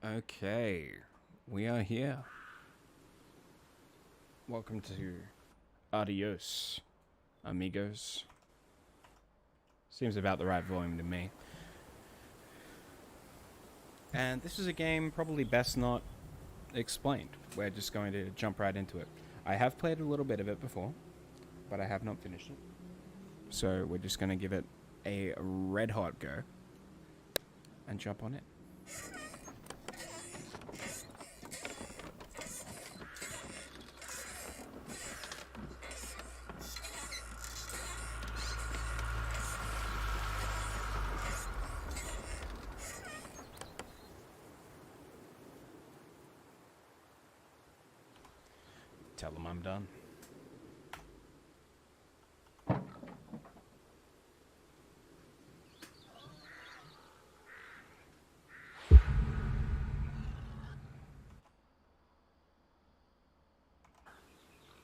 Okay, we are here. Welcome to Adios, amigos. Seems about the right volume to me. And this is a game probably best not explained. We're just going to jump right into it. I have played a little bit of it before, but I have not finished it. So we're just going to give it a red hot go and jump on it. Tell them I'm done.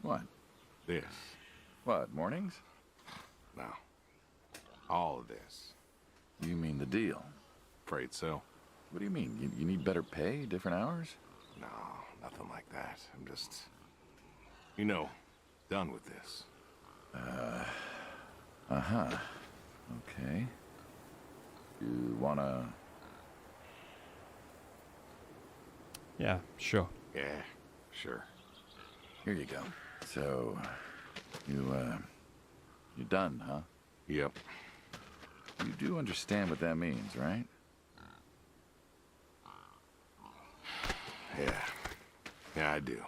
What? This. What, mornings? No. All of this. You mean the deal? Afraid so. What do you mean? You need better pay, different hours? No, nothing like that. I'm just, done with this. Uh-huh. Okay. You wanna... Yeah, sure. Yeah, sure. Here you go. So, you're done, huh? Yep. You do understand what that means, right? Yeah. Yeah, I do.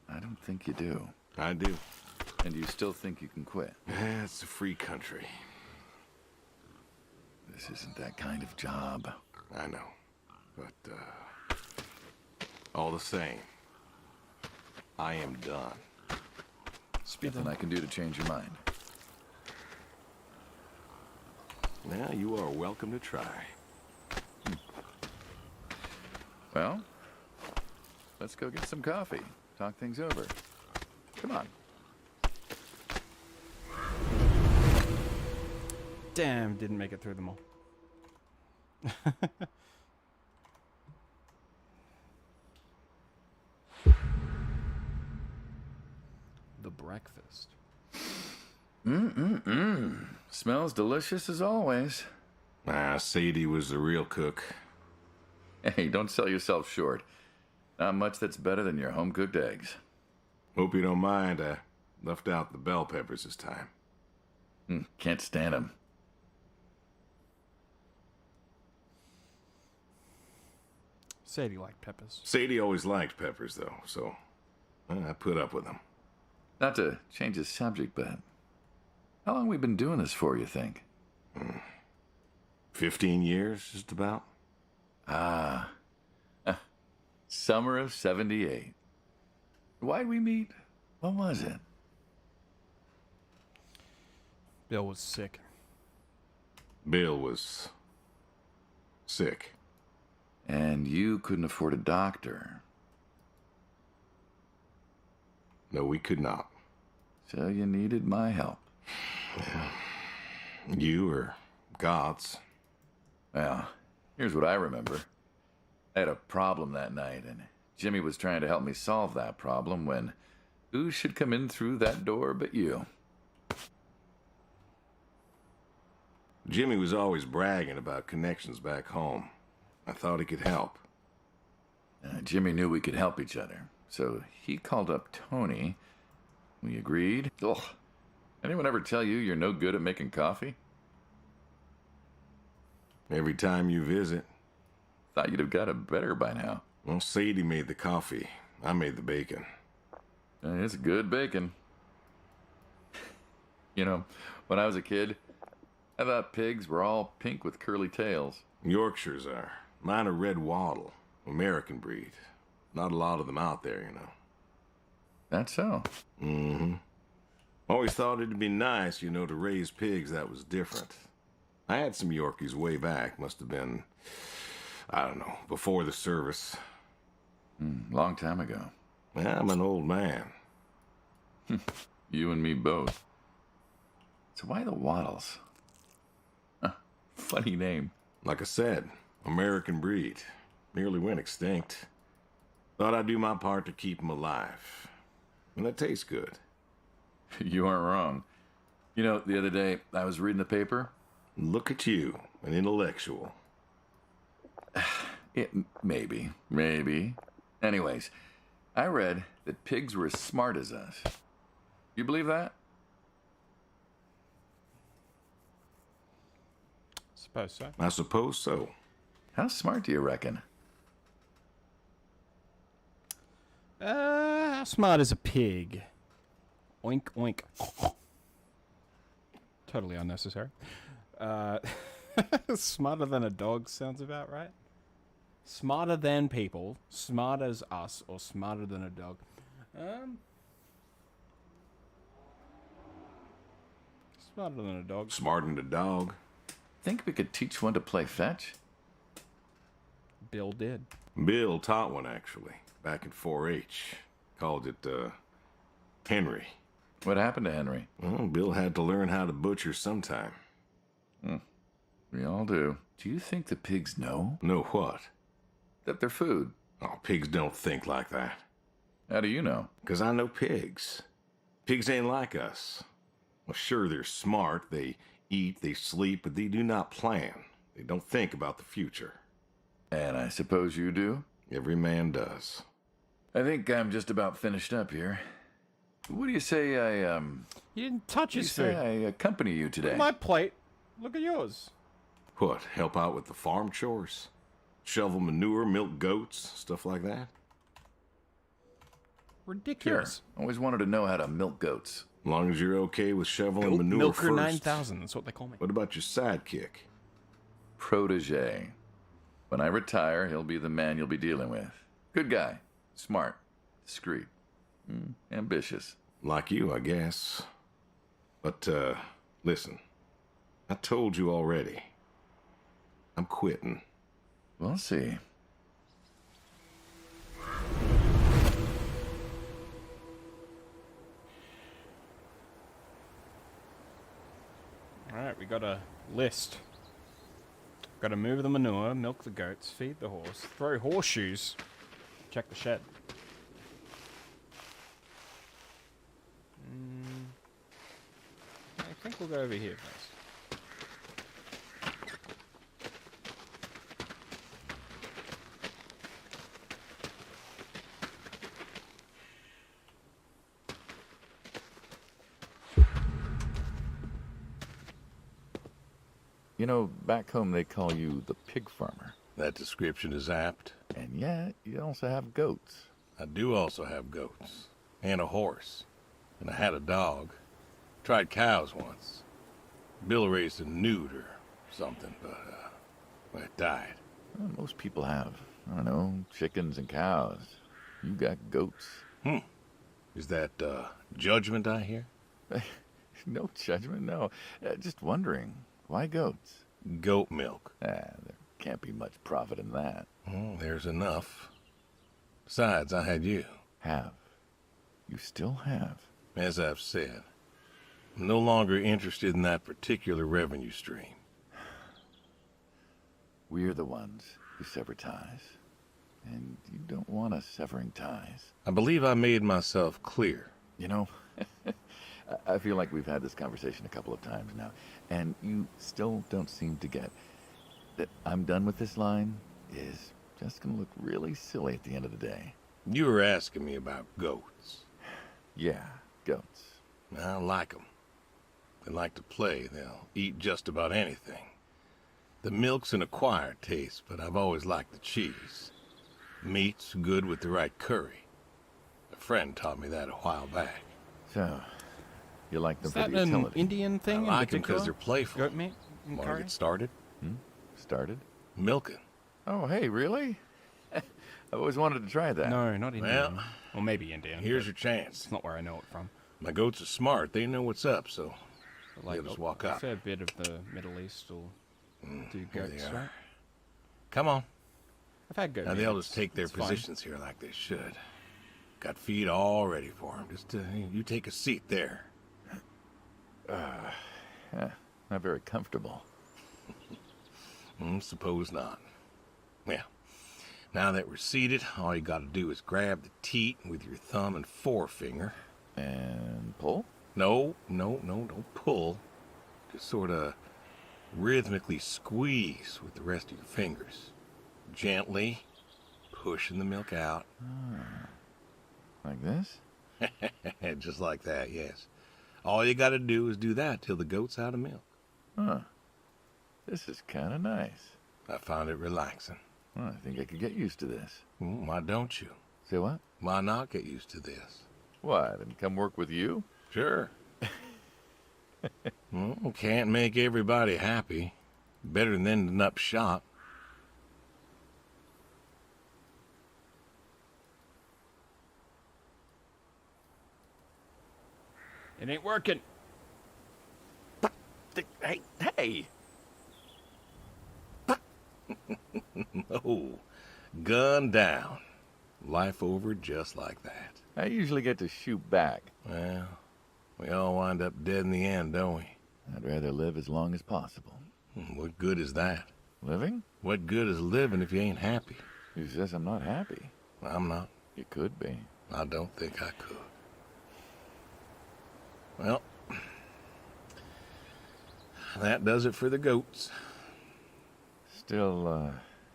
I don't think you do. I do. And you still think you can quit? Yeah, it's a free country. This isn't that kind of job. I know. But, all the same, I am done. Nothing I can do to change your mind. Well, you are welcome to try. Well, let's go get some coffee. Talk things over. Come on. Damn, didn't make it through them all. The breakfast. Smells delicious as always. Sadie was the real cook. Hey, don't sell yourself short. Not much that's better than your home-cooked eggs. Hope you don't mind, I left out the bell peppers this time. Can't stand them. Sadie liked peppers. Sadie always liked peppers, though, so I put up with them. Not to change the subject, but how long we been doing this for, you think? 15 years, just about. Summer of 78. Why'd we meet? What was it? Bill was sick. Bill was sick. And you couldn't afford a doctor. No, we could not. So you needed my help. You or God's. Well, here's what I remember. I had a problem that night, and Jimmy was trying to help me solve that problem when who should come in through that door but you? Jimmy was always bragging about connections back home. I thought he could help. Jimmy knew we could help each other, so he called up Tony. We agreed. Ugh. Anyone ever tell you you're no good at making coffee? Every time you visit. Thought you'd have got it better by now. Well, Sadie made the coffee. I made the bacon. It's good bacon. When I was a kid, I thought pigs were all pink with curly tails. Yorkshires are. Mine are red wattle. American breed. Not a lot of them out there, That's so. Mm-hmm. Always thought it'd be nice, to raise pigs that was different. I had some Yorkies way back. Must have been, I don't know, before the service. Long time ago. I'm an old man. You and me both. So why the Waddles? Funny name. Like I said, American breed. Nearly went extinct. Thought I'd do my part to keep them alive. And that tastes good. You aren't wrong. You know, the other day, I was reading the paper. Look at you, an intellectual. Maybe. Anyways, I read that pigs were as smart as us. You believe that? Suppose so. I suppose so. How smart do you reckon? How smart is a pig? Oink, oink. Totally unnecessary. Smarter than a dog sounds about right. Smarter than people, smart as us, or smarter than a dog. Smarter than a dog. Smartened a dog. Think we could teach one to play fetch? Bill did. Bill taught one, actually, back in 4-H. Called it, Henry. What happened to Henry? Well, Bill had to learn how to butcher sometime. We all do. Do you think the pigs know? Know what? That they're food. Oh, pigs don't think like that. How do you know? 'Cause I know pigs. Pigs ain't like us. Well, sure, they're smart. They eat, they sleep, but they do not plan. They don't think about the future. And I suppose you do? Every man does. I think I'm just about finished up here. What do you say I, You didn't touch you his say food. I accompany you Look today? at my plate. Look at yours. What, help out with the farm chores? Shovel manure, milk goats, stuff like that? Sure. Ridiculous. Always wanted to know how to milk goats. As long as you're okay with shoveling manure Milker first. 9000, that's what they call me. What about your sidekick? Protege. When I retire, he'll be the man you'll be dealing with. Good guy. Smart. Discreet. Ambitious. Like you, I guess. But, listen. I told you already. I'm quitting. We'll see. Alright, we got a list. Got to move the manure, milk the goats, feed the horse, throw horseshoes, check the shed. I think we'll go over here first. You know, back home they call you the pig farmer. That description is apt. And yet, you also have goats. I do also have goats. And a horse. And I had a dog. Tried cows once. Bill raised a newt or something, but, well, it died. Well, most people have, I don't know, chickens and cows. You got goats. Is that, judgment I hear? No judgment, no. Just wondering, why goats? Goat milk. There can't be much profit in that. Well, there's enough. Besides, I had you. Have. You still have. As I've said, I'm no longer interested in that particular revenue stream. We're the ones who sever ties. And you don't want us severing ties. I believe I made myself clear. You know, I feel like we've had this conversation a couple of times now, and you still don't seem to get that I'm done with this line is just going to look really silly at the end of the day. You were asking me about goats. Yeah, goats. I like them. They like to play. They'll eat just about anything. The milk's an acquired taste, but I've always liked the cheese. Meat's good with the right curry. A friend taught me that a while back. So, you like them Is for that the an utility? Indian thing I in like them because particular? they're playful. Goat meat and Want to curry? get started? Started? Milking. Oh, hey, really? I've always wanted to try that. No, not Indian. Well, Or maybe Indian. Here's but your chance. It's not where I know it from. My goats are smart. They know what's up, so But like they'll just walk a up. fair bit of the Middle East will do here they goats, are. right? Come on. I've had goat Now meat. they'll just take their It's fine. positions here like they should. Got feed all ready for them. Just you take a seat there. Not very comfortable. Suppose not. Well, now that we're seated, all you gotta do is grab the teat with your thumb and forefinger. And pull? No, don't pull. Just sort of rhythmically squeeze with the rest of your fingers. Gently pushing the milk out. Like this? Just like that, yes. All you gotta do is do that till the goat's out of milk. Huh. This is kind of nice. I found it relaxing. Well, I think I could get used to this. Why don't you? Say what? Why not get used to this? What, and come work with you? Sure. Can't make everybody happy. Better than ending up shot. It ain't working. Hey! Oh, gun down. Life over just like that. I usually get to shoot back. Well, we all wind up dead in the end, don't we? I'd rather live as long as possible. What good is that? Living? What good is living if you ain't happy? Who says I'm not happy? I'm not. You could be. I don't think I could. Well, that does it for the goats. Still,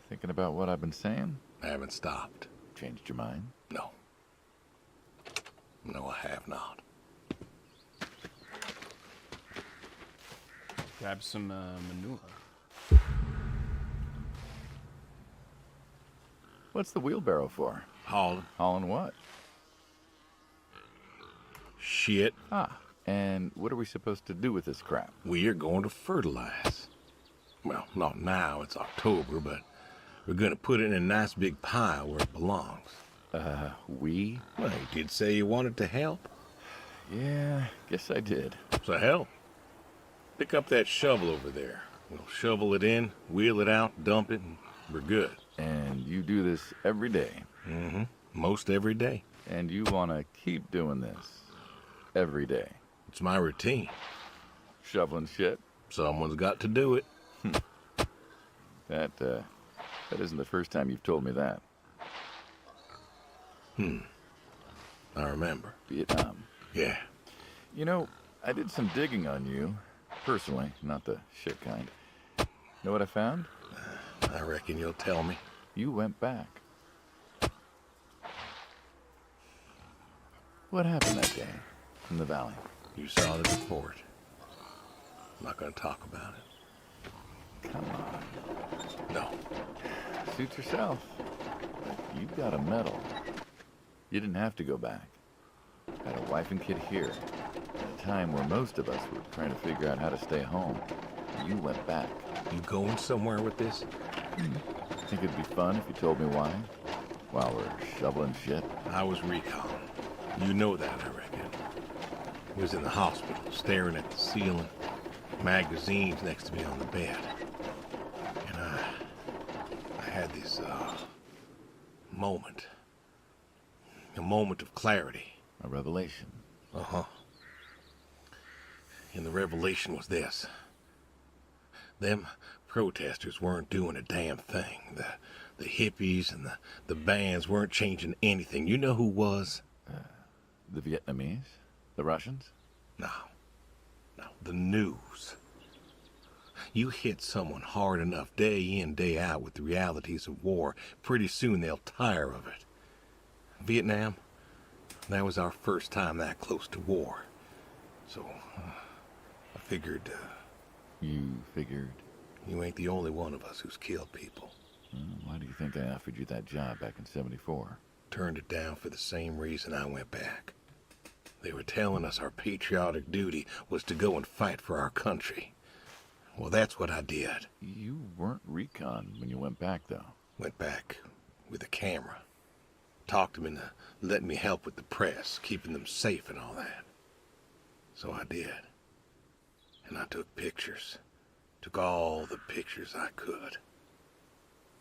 thinking about what I've been saying? I haven't stopped. Changed your mind? No. No, I have not. Grab some manure. What's the wheelbarrow for? Hauling Hauling what? shit. And what are we supposed to do with this crap? We are going to fertilize. Well, not now, it's October, but we're going to put it in a nice big pile where it belongs. We? Well, you did say you wanted to help. Yeah, guess I did. So help. Pick up that shovel over there. We'll shovel it in, wheel it out, dump it, and we're good. And you do this every day. Mm-hmm. Most every day. And you want to keep doing this every day. It's my routine. Shoveling shit. Someone's got to do it. That isn't the first time you've told me that. I remember. Vietnam. Yeah. You know, I did some digging on you. Personally, not the shit kind. Know what I found? I reckon you'll tell me. You went back. What happened that day in the valley? You saw the report. I'm not going to talk about it. Come on. No. Suit yourself. But you've got a medal. You didn't have to go back. Had a wife and kid here. At a time where most of us were trying to figure out how to stay home. You went back. You going somewhere with this? Think it'd be fun if you told me why? While we're shoveling shit? I was recon. You know that, I reckon. Was in the hospital, staring at the ceiling. Magazines next to me on the bed. And I had this, moment. A moment of clarity. A revelation. Uh-huh. And the revelation was this. Them protesters weren't doing a damn thing. The hippies and the bands weren't changing anything. You know who was? The Vietnamese? The Russians? No. The news. You hit someone hard enough day in, day out with the realities of war, pretty soon they'll tire of it. Vietnam, that was our first time that close to war. So, I figured, You figured? you ain't the only one of us who's killed people. Why do you think I offered you that job back in '74? Turned it down for the same reason I went back. They were telling us our patriotic duty was to go and fight for our country. Well, that's what I did. You weren't recon when you went back, though. Went back with a camera. Talked them into letting me help with the press, keeping them safe and all that. So I did. And I took pictures. Took all the pictures I could.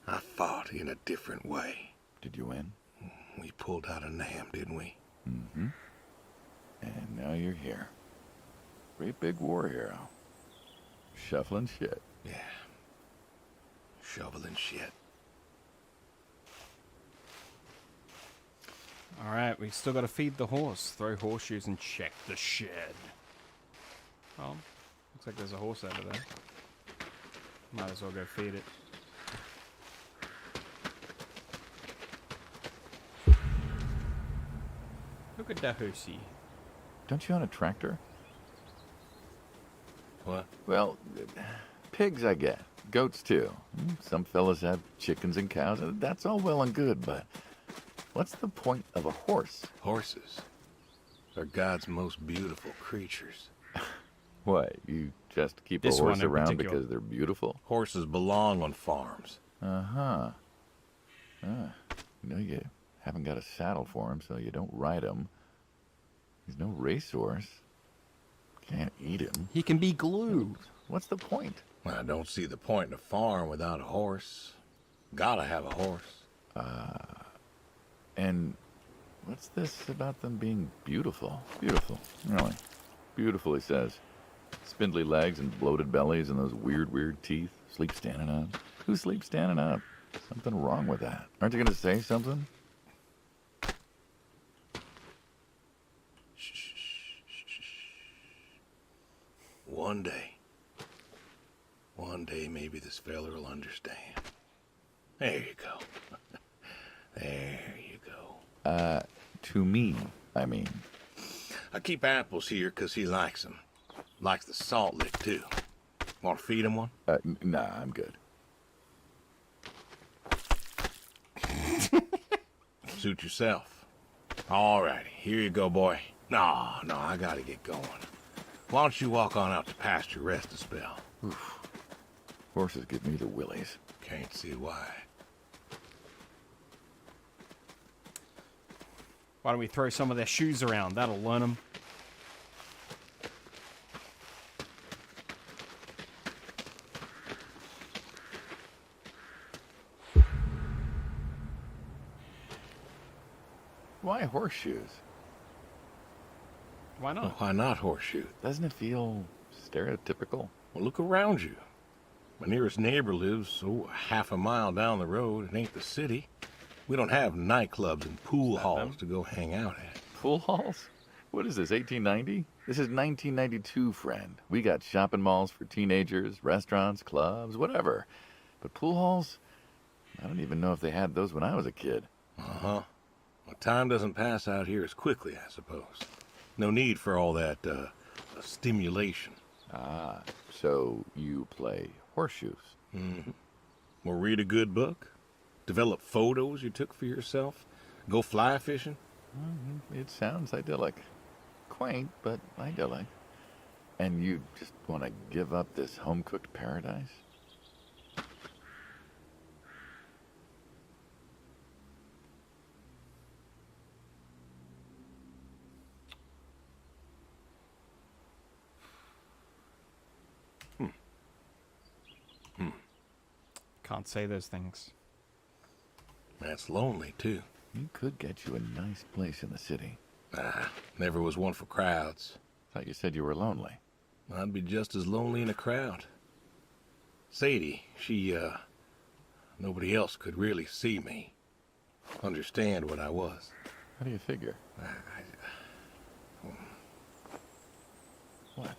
I fought in a different way. Did you win? We pulled out of Nam, didn't we? Mm-hmm. And now you're here. Great big war hero. Shuffling shit. Yeah. Shoveling shit. Alright, we still gotta feed the horse. Throw horseshoes and check the shed. Oh, looks like there's a horse over there. Might as well go feed it. Look at that horsey. Don't you own a tractor? What? Well, pigs I get. Goats too. Some fellas have chickens and cows. That's all well and good, but what's the point of a horse? Horses are God's most beautiful creatures. What, you just keep This a horse one in around particular. because they're beautiful? Horses belong on farms. Uh-huh. You haven't got a saddle for him, so you don't ride him. He's no racehorse. Can't eat him. He can be glue. What's the point? I don't see the point in a farm without a horse. Gotta have a horse. And what's this about them being beautiful? Beautiful, really. Beautiful, he says. Spindly legs and bloated bellies and those weird teeth. Sleep standing up. Who sleeps standing up? Something wrong with that. Aren't you going to say something? One day maybe this feller will understand. There you go. There you go. To me, I mean. I keep apples here 'cause he likes them. Likes the salt lick, too. Want to feed him one? Nah, I'm good. Suit yourself. All righty, here you go, boy. No, I gotta get going. Why don't you walk on out to pasture, rest a spell? Horses give me the willies. Can't see why. Why don't we throw some of their shoes around? That'll learn them. Why horseshoes? Why Well, not? why not horseshoe? Doesn't it feel stereotypical? Well, look around you. My nearest neighbor lives, half a mile down the road. It ain't the city. We don't have nightclubs and pool halls to go hang out at. Pool halls? What is this, 1890? This is 1992, friend. We got shopping malls for teenagers, restaurants, clubs, whatever. But pool halls? I don't even know if they had those when I was a kid. Uh-huh. Well, time doesn't pass out here as quickly, I suppose. No need for all that, stimulation. Ah, so you play horseshoes. Mm-hmm. Or read a good book. Develop photos you took for yourself. Go fly fishing. It sounds idyllic. Quaint, but idyllic. And you just want to give up this home-cooked paradise? Can't say those things. That's lonely, too. You could get you a nice place in the city. Never was one for crowds. Thought you said you were lonely. I'd be just as lonely in a crowd. Sadie, nobody else could really see me. Understand what I was. How do you figure? What?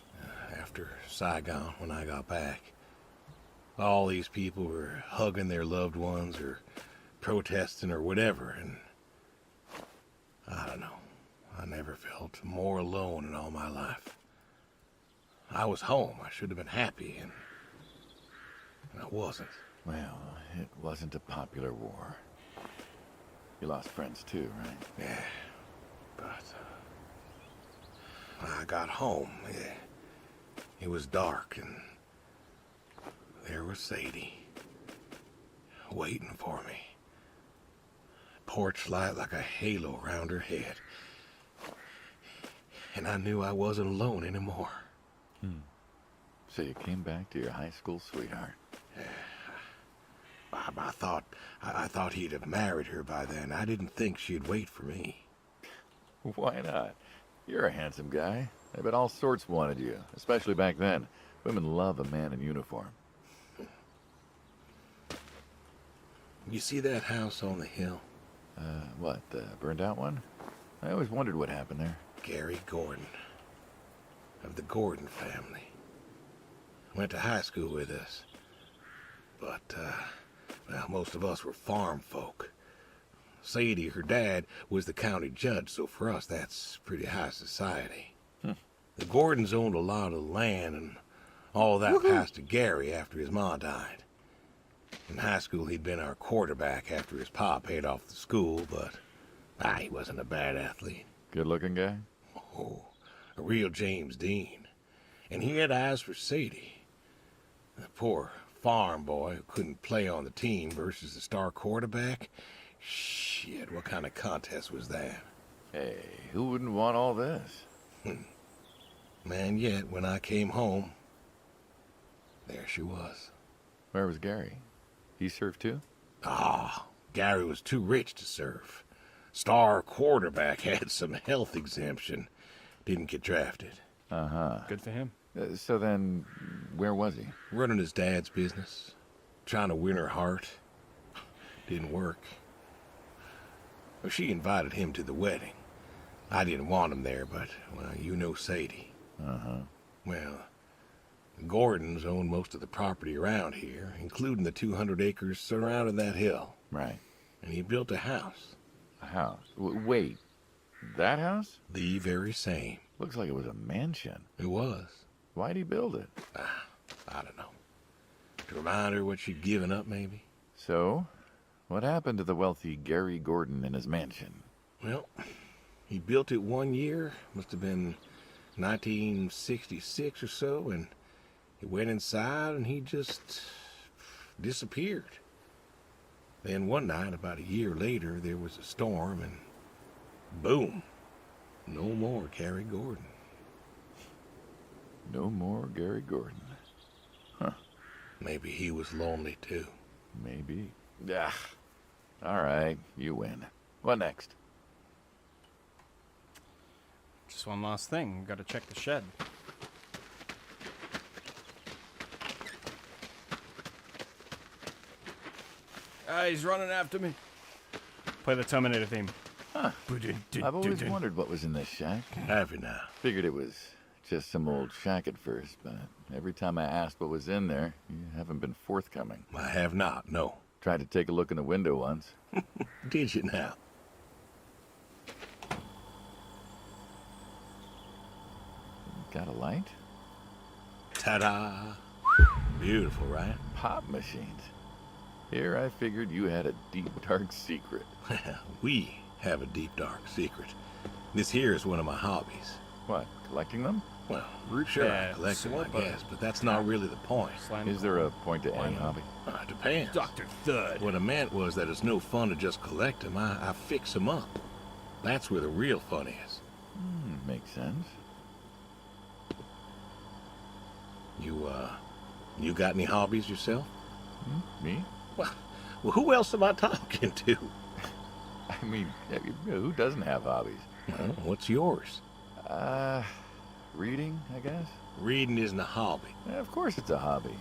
After Saigon, when I got back, all these people were hugging their loved ones or protesting or whatever, and I don't know. I never felt more alone in all my life. I was home. I should have been happy, and I wasn't. Well, it wasn't a popular war. You lost friends too, right? Yeah, but I got home. It was dark, and there was Sadie waiting for me. Porch light like a halo around her head. And I knew I wasn't alone anymore. So you came back to your high school sweetheart. I thought he'd have married her by then. I didn't think she'd wait for me. Why not? You're a handsome guy. I bet all sorts wanted you, especially back then. Women love a man in uniform. You see that house on the hill? What, the burned out one? I always wondered what happened there. Gary Gordon, of the Gordon family. Went to high school with us. But, well, most of us were farm folk. Sadie, her dad, was the county judge, so for us that's pretty high society. The Gordons owned a lot of land, and all that passed to Gary after his ma died. In high school, he'd been our quarterback after his pa paid off the school, but he wasn't a bad athlete. Good-looking guy? Oh, a real James Dean. And he had eyes for Sadie. The poor farm boy who couldn't play on the team versus the star quarterback. Shit, what kind of contest was that? Hey, who wouldn't want all this? Man, yet when I came home, there she was. Where was Gary? He served too? Gary was too rich to serve. Star quarterback had some health exemption. Didn't get drafted. Uh-huh. Good for him. So then, where was he? Running his dad's business. Trying to win her heart. Didn't work. Well, she invited him to the wedding. I didn't want him there, but, well, you know Sadie. Uh-huh. Well, the Gordons own most of the property around here, including the 200 acres surrounding that hill. Right. And he built a house. A house? Wait, that house? The very same. Looks like it was a mansion. It was. Why'd he build it? I don't know. To remind her what she'd given up, maybe? So, what happened to the wealthy Gary Gordon in his mansion? Well, he built it one year. Must have been 1966 or so, and he went inside and he just disappeared. Then one night, about a year later, there was a storm and boom, no more Gary Gordon. No more Gary Gordon. Huh. Maybe he was lonely too. Maybe. Ah. All right, you win. What next? Just one last thing. Got to check the shed. He's running after me. Play the Terminator theme. Huh. I've always wondered what was in this shack. Have you now? Figured it was just some old shack at first, but every time I asked what was in there, you haven't been forthcoming. I have not, no. Tried to take a look in the window once. Did you now? Got a light? Ta-da! Beautiful, right? Pop machines. Here I figured you had a deep, dark secret. We have a deep, dark secret. This here is one of my hobbies. What, collecting them? Well, sure, I Yeah, collect them, I sort of. guess, but that's not really the point. Is there a point to any hobby? It depends. Dr. Thud. What I meant was that it's no fun to just collect them. I fix them up. That's where the real fun is. Makes sense. You got any hobbies yourself? Me? Well, who else am I talking to? I mean, who doesn't have hobbies? Well, what's yours? Reading, I guess? Reading isn't a hobby. Yeah, of course it's a hobby.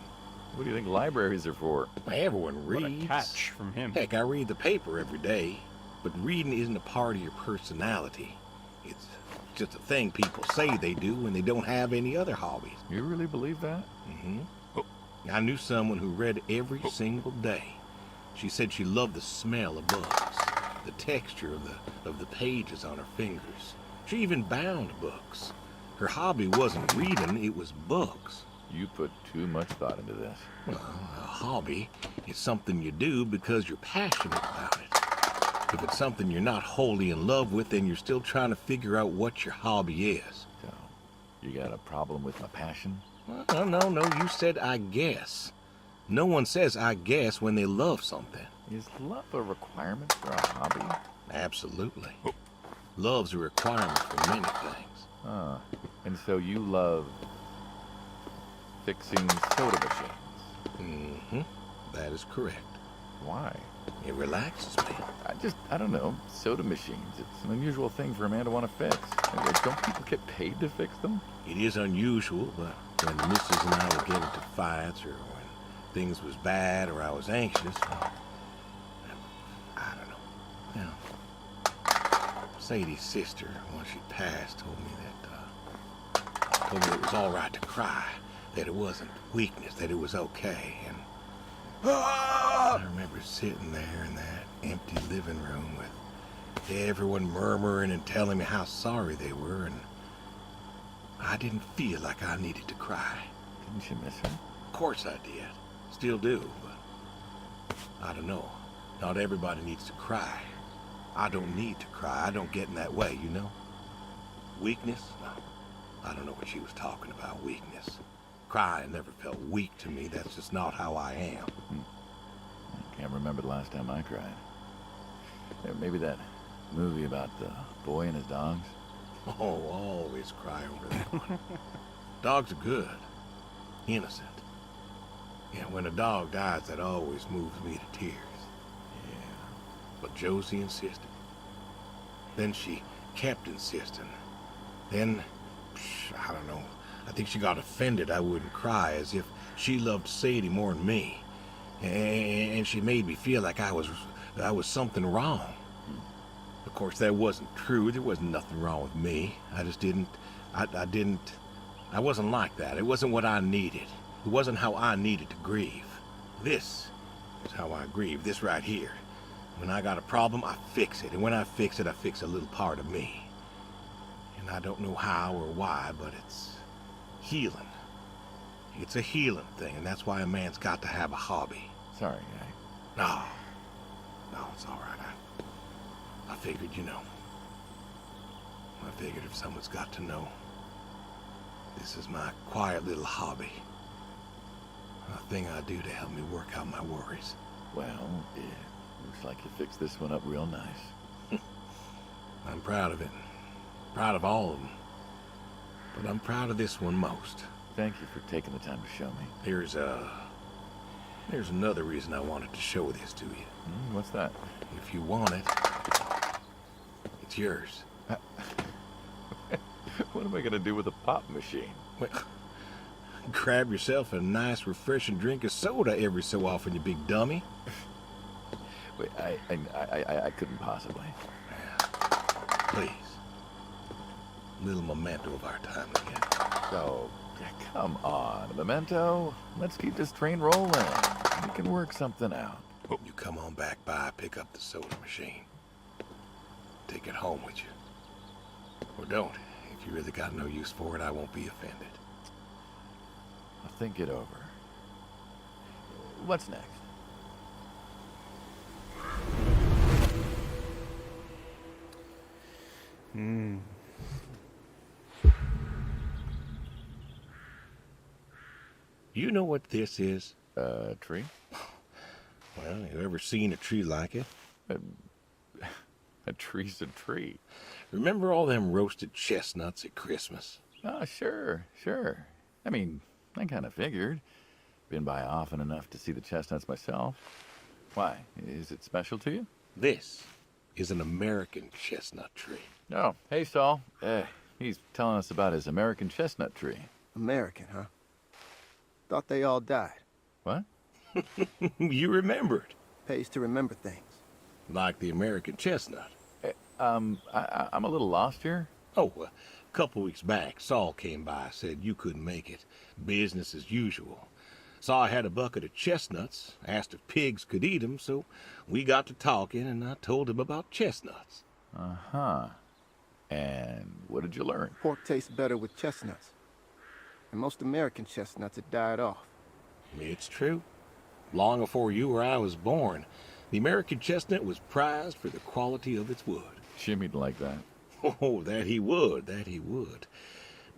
What do you think libraries are for? Everyone What reads. a catch from him. Heck, I read the paper every day, but reading isn't a part of your personality. It's just a thing people say they do when they don't have any other hobbies. You really believe that? Mm-hmm. I knew someone who read every single day. She said she loved the smell of books, the texture of the pages on her fingers. She even bound books. Her hobby wasn't reading, it was books. You put too much thought into this. Well, a hobby is something you do because you're passionate about it. If it's something you're not wholly in love with, then you're still trying to figure out what your hobby is. So, you got a problem with my passion? Well, no, you said I guess. No one says I guess when they love something. Is love a requirement for a hobby? Absolutely. Love's a requirement for many things. And so you love fixing soda machines? Mm-hmm. That is correct. Why? It relaxes me. I don't know. Soda machines. It's an unusual thing for a man to want to fix. Don't people get paid to fix them? It is unusual, but when the missus and I would get into fights or when things was bad or I was anxious, well, I don't know. Well, Sadie's sister, once she passed, told me it was all right to cry, that it wasn't weakness, that it was okay, and I remember sitting there in that empty living room with everyone murmuring and telling me how sorry they were, and I didn't feel like I needed to cry. Didn't you miss her? Of course I did. Still do, but I don't know. Not everybody needs to cry. I don't need to cry. I don't get in that way, you know? Weakness? No. I don't know what she was talking about, weakness. Crying never felt weak to me. That's just not how I am. I can't remember the last time I cried. Maybe that movie about the boy and his dogs. Oh, always cry over that one. Dogs are good. Innocent. Yeah, when a dog dies, that always moves me to tears. Yeah. But Josie insisted. Then she kept insisting. Then, I don't know. I think she got offended I wouldn't cry, as if she loved Sadie more than me. And she made me feel like I was something wrong. Of course, that wasn't true. There wasn't nothing wrong with me. I just didn't... I wasn't like that. It wasn't what I needed. It wasn't how I needed to grieve. This is how I grieve. This right here. When I got a problem, I fix it. And when I fix it, I fix a little part of me. And I don't know how or why, but it's healing. It's a healing thing, and that's why a man's got to have a hobby. Sorry, guy. No, it's all right. I figured, you know. I figured if someone's got to know, this is my quiet little hobby. A thing I do to help me work out my worries. Well, yeah. Looks like you fixed this one up real nice. I'm proud of it. Proud of all of them. But I'm proud of this one most. Thank you for taking the time to show me. There's another reason I wanted to show this to you. What's that? If you want it, it's yours. What am I gonna do with a pop machine? Well, grab yourself a nice, refreshing drink of soda every so often, you big dummy. Wait, I couldn't possibly. Please. Little memento of our time again. Oh, come on, Memento. Let's keep this train rolling. We can work something out. You come on back by, pick up the soda machine. Take it home with you. Or don't. If you really got no use for it, I won't be offended. I'll think it over. What's next? You know what this is? Tree? Well, you ever seen a tree like it? A tree's a tree. Remember all them roasted chestnuts at Christmas? Oh, sure. I mean, I kind of figured. Been by often enough to see the chestnuts myself. Why? Is it special to you? This is an American chestnut tree. Oh, hey, Saul. He's telling us about his American chestnut tree. American, huh? Thought they all died. What? You remembered. Pays to remember things. Like the American chestnut. I'm a little lost here. Oh, a couple weeks back, Saul came by, said you couldn't make it. Business as usual. Saw I had a bucket of chestnuts, asked if pigs could eat 'em, so we got to talking, and I told him about chestnuts. Uh-huh. And what did you learn? Pork tastes better with chestnuts. And most American chestnuts had died off. It's true. Long before you or I was born, the American chestnut was prized for the quality of its wood. Jimmy'd like that. Oh, that he would.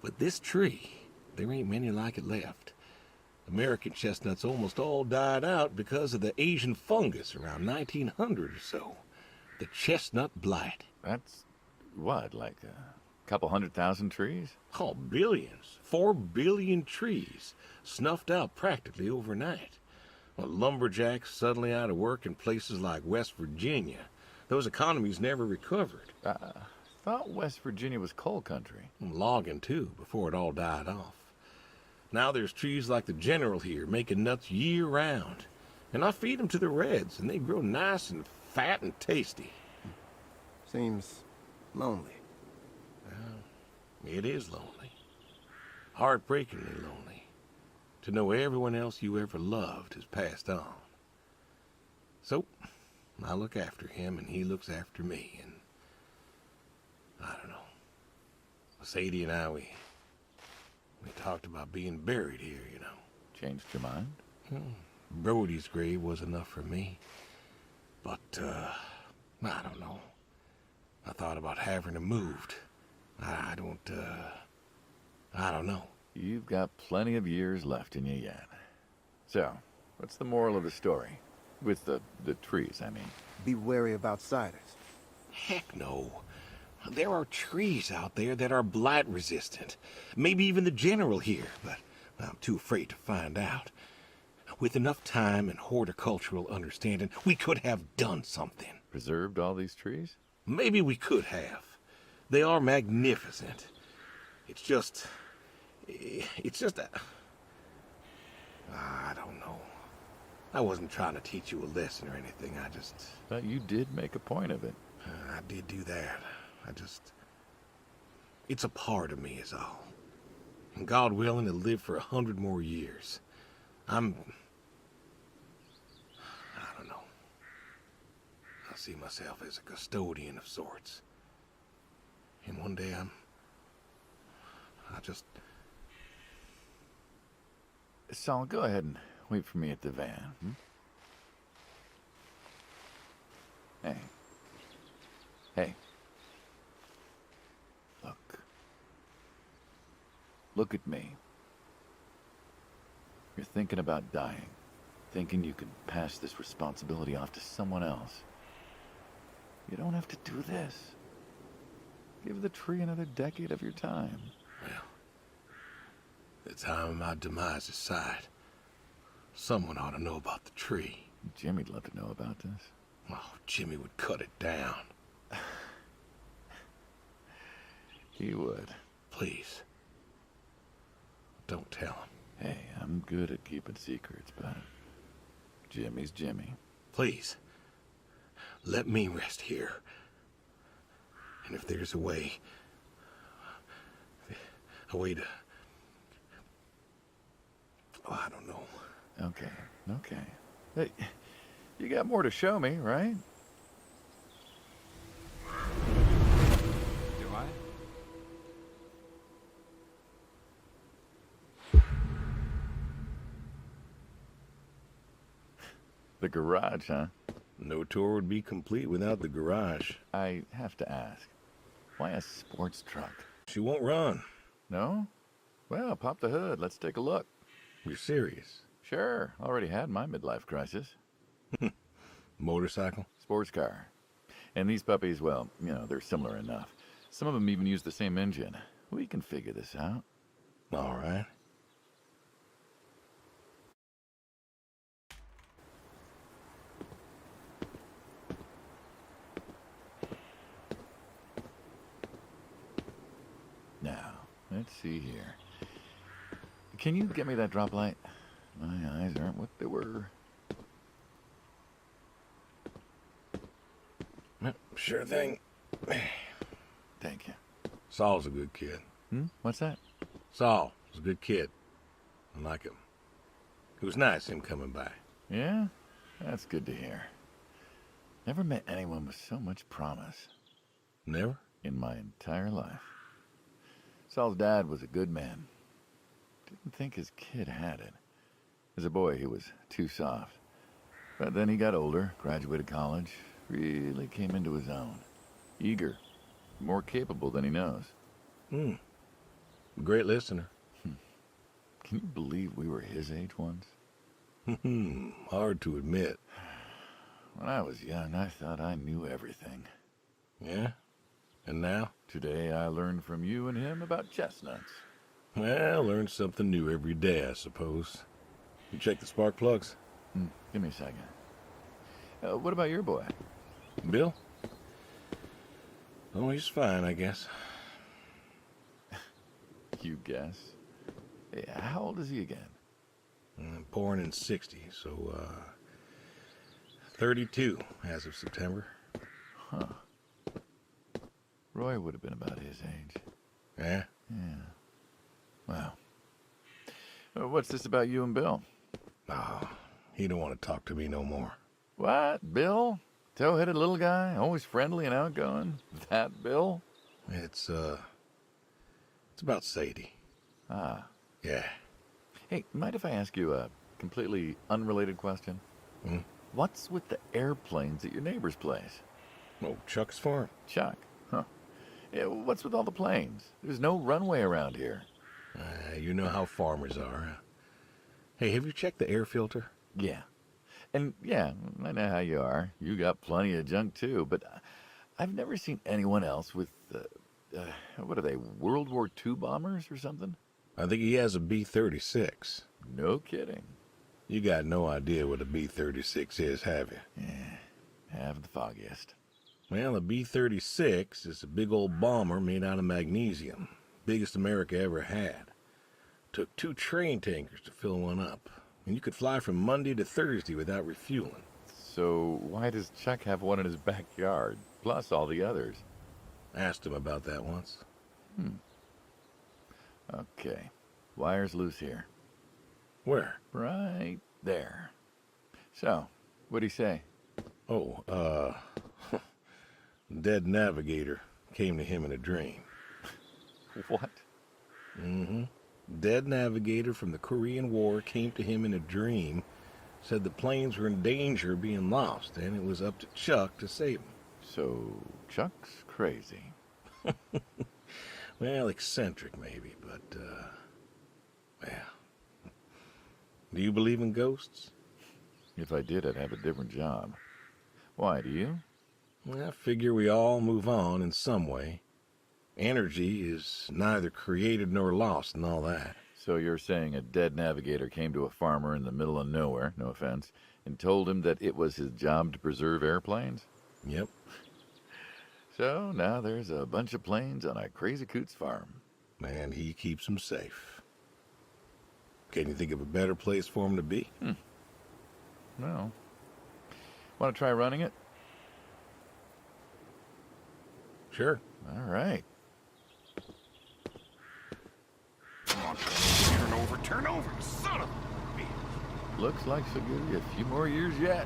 But this tree, there ain't many like it left. American chestnuts almost all died out because of the Asian fungus around 1900 or so. The chestnut blight. That's, what, like a couple 100,000 trees? Oh, billions. 4 billion trees snuffed out practically overnight. Well, lumberjacks suddenly out of work in places like West Virginia. Those economies never recovered. Thought West Virginia was coal country. Logging, too, before it all died off. Now there's trees like the General here making nuts year-round. And I feed them to the reds, and they grow nice and fat and tasty. Seems Lonely. It is lonely. Heartbreakingly lonely. To know everyone else you ever loved has passed on. So, I look after him and he looks after me, and I don't know. Sadie and I, we talked about being buried here, you know. Changed your mind? Brody's grave was enough for me. But, I don't know. I thought about having him moved. I don't know. You've got plenty of years left in you yet. So, what's the moral of the story? With the trees, I mean. Be wary of outsiders. Heck no. There are trees out there that are blight resistant. Maybe even the general here, but I'm too afraid to find out. With enough time and horticultural understanding, we could have done something. Preserved all these trees? Maybe we could have. They are magnificent. It's just that... I don't know. I wasn't trying to teach you a lesson or anything. But you did make a point of it. I did do that. It's a part of me is all. And God willing, to live for 100 more years. I don't know. I see myself as a custodian of sorts. And one day Saul, go ahead and wait for me at the van. Hey. Hey. Look at me. You're thinking about dying. Thinking you can pass this responsibility off to someone else. You don't have to do this. Give the tree another decade of your time. Well, the time of my demise aside, someone ought to know about the tree. Jimmy'd love to know about this. Oh, Jimmy would cut it down. He would. Please. Don't tell him. Hey, I'm good at keeping secrets, but Jimmy's Jimmy. Please. Let me rest here. And if there's a way to... Oh, I don't know. Okay. Hey, you got more to show me, right? Do I? The garage, huh? No tour would be complete without the garage. I have to ask, why a sports truck? She won't run. No? Well, pop the hood. Let's take a look. You're serious? Sure. Already had my midlife crisis. Motorcycle? Sports car. And these puppies, well, they're similar enough. Some of them even use the same engine. We can figure this out. All right. Now, let's see here. Can you get me that drop light? My eyes aren't what they were. Sure thing. Thank you. Saul's a good kid. What's that? Saul was a good kid. I like him. It was nice him coming by. Yeah? That's good to hear. Never met anyone with so much promise. Never? In my entire life. Saul's dad was a good man. Didn't think his kid had it. As a boy, he was too soft. But then he got older, graduated college, really came into his own. Eager, more capable than he knows. Great listener. Can you believe we were his age once? Hard to admit. When I was young, I thought I knew everything. Yeah? And now? Today I learned from you and him about chestnuts. Well, learn something new every day, I suppose. You check the spark plugs? Give me a second. What about your boy? Bill? Oh, he's fine, I guess. You guess. Hey, how old is he again? Born in 60, so, 32 as of September. Huh. Roy would have been about his age. Yeah? Yeah. Wow. What's this about you and Bill? Oh, he don't want to talk to me no more. What? Bill? Tow-headed little guy? Always friendly and outgoing? That Bill? It's about Sadie. Ah. Yeah. Hey, mind if I ask you a completely unrelated question? Hmm? What's with the airplanes at your neighbor's place? Oh, Chuck's farm? Chuck? Huh. Yeah, what's with all the planes? There's no runway around here. You know how farmers are. Hey, have you checked the air filter? Yeah. And yeah, I know how you are. You got plenty of junk too, but I've never seen anyone else with, what are they, World War II bombers or something? I think he has a B-36. No kidding. You got no idea what a B-36 is, have you? Yeah, have the foggiest. Well, a B-36 is a big old bomber made out of magnesium. Biggest America ever had. Took 2 train tankers to fill one up. And you could fly from Monday to Thursday without refueling. So why does Chuck have one in his backyard, plus all the others? Asked him about that once. Okay. Wires loose here. Where? Right there. So, what'd he say? Oh, dead navigator came to him in a dream. What? Mm-hmm. Dead navigator from the Korean War came to him in a dream, said the planes were in danger of being lost, and it was up to Chuck to save them. So, Chuck's crazy. Well, eccentric maybe, but, well. Do you believe in ghosts? If I did, I'd have a different job. Why, do you? Well, I figure we all move on in some way. Energy is neither created nor lost and all that. So you're saying a dead navigator came to a farmer in the middle of nowhere, no offense, and told him that it was his job to preserve airplanes? Yep. So now there's a bunch of planes on a crazy coot's farm. And he keeps them safe. Can you think of a better place for him to be? No. Want to try running it? Sure. All right. Turn over, son of a bitch. Looks like she'll give you a few more years yet.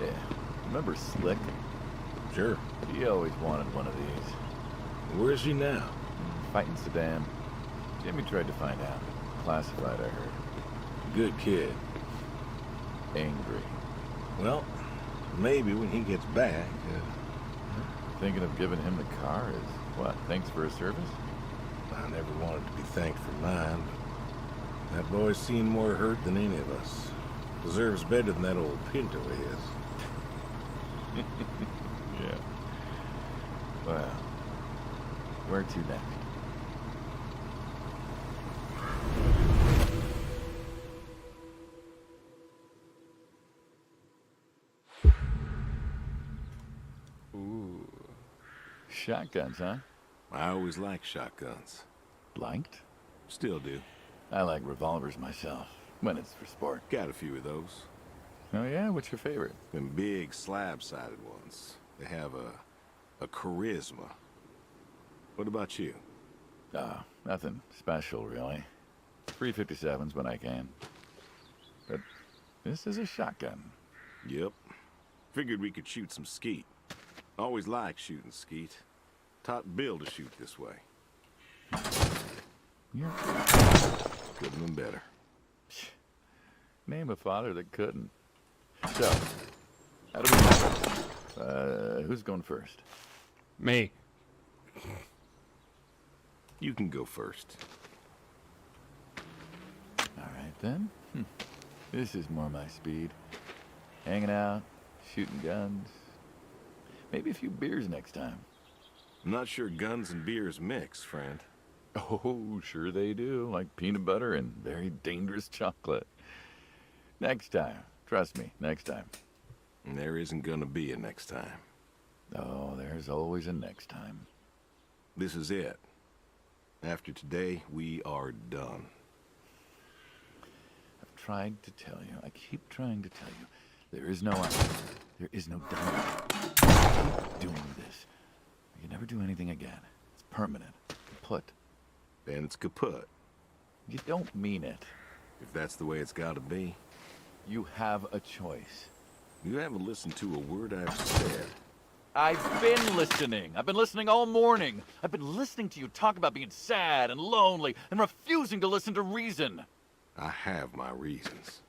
Yeah. Remember Slick? Sure. He always wanted one of these. Where is he now? Fighting Saddam. Jimmy tried to find out. Classified, I heard. Good kid. Angry. Well, maybe when he gets back. Thinking of giving him the car is, what, thanks for his service? I never wanted to be thanked for mine, but that boy's seen more hurt than any of us. Deserves better than that old Pinto of his. Yeah. Well, where to next? Ooh. Shotguns, huh? I always liked shotguns. Liked? Still do. I like revolvers myself, when it's for sport. Got a few of those. Oh yeah? What's your favorite? Them big slab-sided ones. They have a charisma. What about you? Oh, nothing special, really. 357s when I can. But this is a shotgun. Yep. Figured we could shoot some skeet. Always liked shooting skeet. Taught Bill to shoot this way. You're... Couldn't have been better. Name a father that couldn't. So, how do we who's going first? Me. You can go first. All right, then. This is more my speed. Hanging out, shooting guns. Maybe a few beers next time. I'm not sure guns and beers mix, friend. Oh, sure they do. Like peanut butter and very dangerous chocolate. Next time. Trust me, next time. And there isn't gonna be a next time. Oh, there's always a next time. This is it. After today, we are done. I've tried to tell you. I keep trying to tell you. There is no done. Keep doing this. You can never do anything again. It's permanent. Kaput. Then it's kaput. You don't mean it. If that's the way it's gotta be. You have a choice. You haven't listened to a word I've said. I've been listening. I've been listening all morning. I've been listening to you talk about being sad and lonely and refusing to listen to reason. I have my reasons,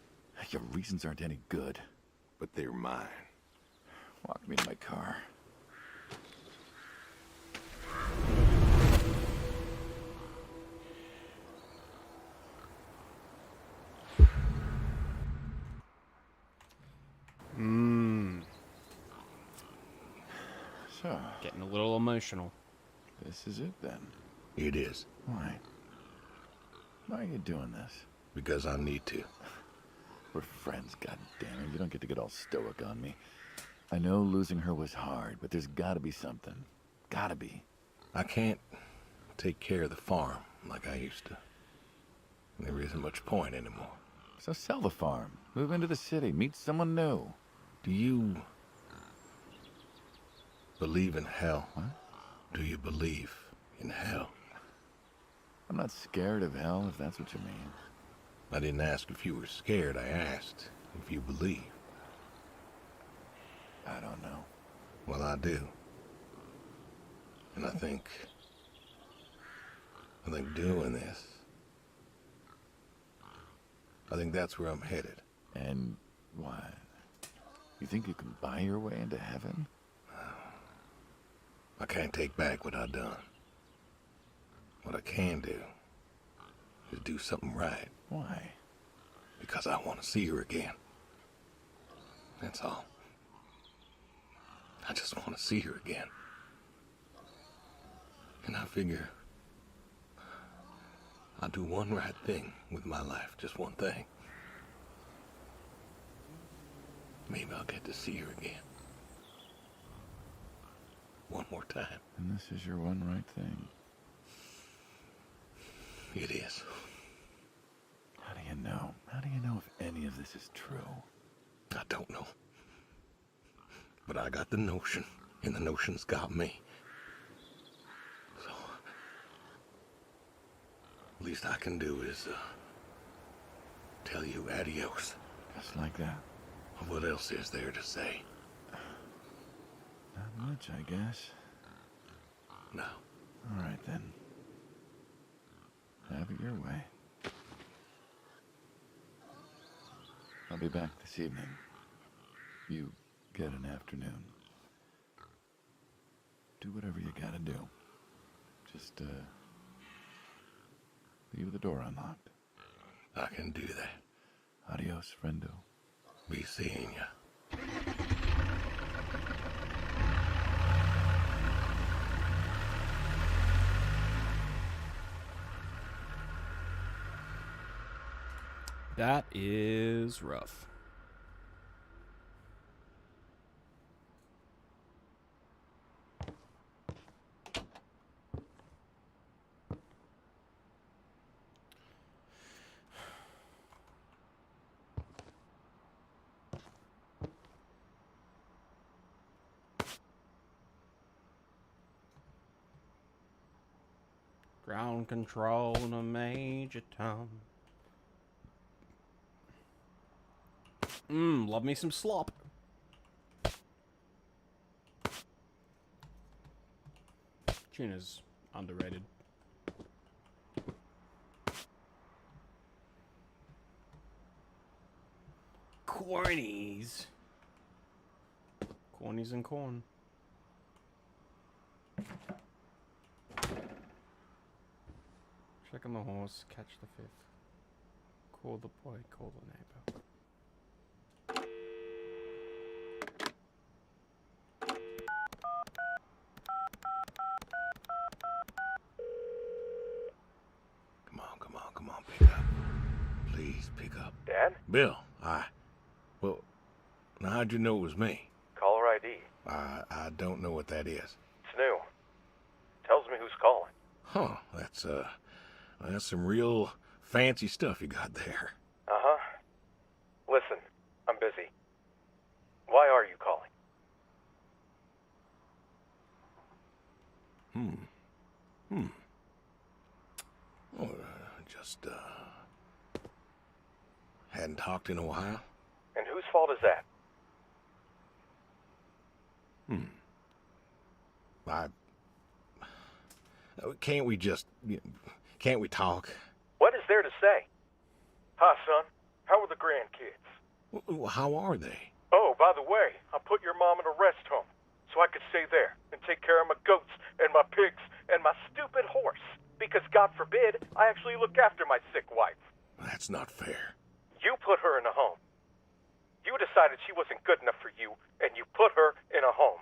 Your reasons aren't any good. but they're mine. Walk me to my car. So, Getting a little emotional. this is it then. It is, Why? Why are you doing this? because I need to. We're friends, goddammit. You don't get to get all stoic on me. I know losing her was hard, but there's gotta be something. Gotta be. I can't take care of the farm like I used to. There isn't much point anymore. So sell the farm. Move into the city. Meet someone new. Do you believe in hell? What? Do you believe in hell? I'm not scared of hell, if that's what you mean. I didn't ask if you were scared. I asked if you believe. I don't know. Well, I do. And I think doing this, I think that's where I'm headed. And why? You think you can buy your way into heaven? I can't take back what I've done. What I can do is do something right, Why? because I want to see her again. That's all. I just want to see her again. And I figure I'll do one right thing with my life, just one thing. Maybe I'll get to see her again. One more time. And this is your one right thing. It is. How do you know? How do you know if any of this is true? I don't know. But I got the notion, and the notion's got me. So, least I can do is tell you adios. Just like that. What else is there to say? Not much, I guess. No. All right, then. Have it your way. I'll be back this evening. You get an afternoon. Do whatever you gotta do. Just, leave the door unlocked. I can do that. Adios, friendo. Be seeing ya. That is rough. Ground control in a major town. Love me some slop. Tuna's underrated. Cornies. Cornies and corn. Check on the horse, catch the fifth. Call the boy, call the neighbor. Come on, pick up. Please pick up. Dad? Bill, well, now how'd you know it was me? Caller ID. I don't know what that is. It's new. Tells me who's calling. Huh, that's some real fancy stuff you got there. Uh-huh. Listen, I'm busy. Why are you calling? Oh, just, hadn't talked in a while. And whose fault is that? Can't we just, can't we talk? What is there to say? Hi, son. How are the grandkids? How are they? Oh, by the way, I put your mom in a rest home so I could stay there and take care of my goats and my pigs and my stupid horse. Because God forbid, I actually look after my sick wife. That's not fair. You put her in a home. You decided she wasn't good enough for you, and you put her in a home.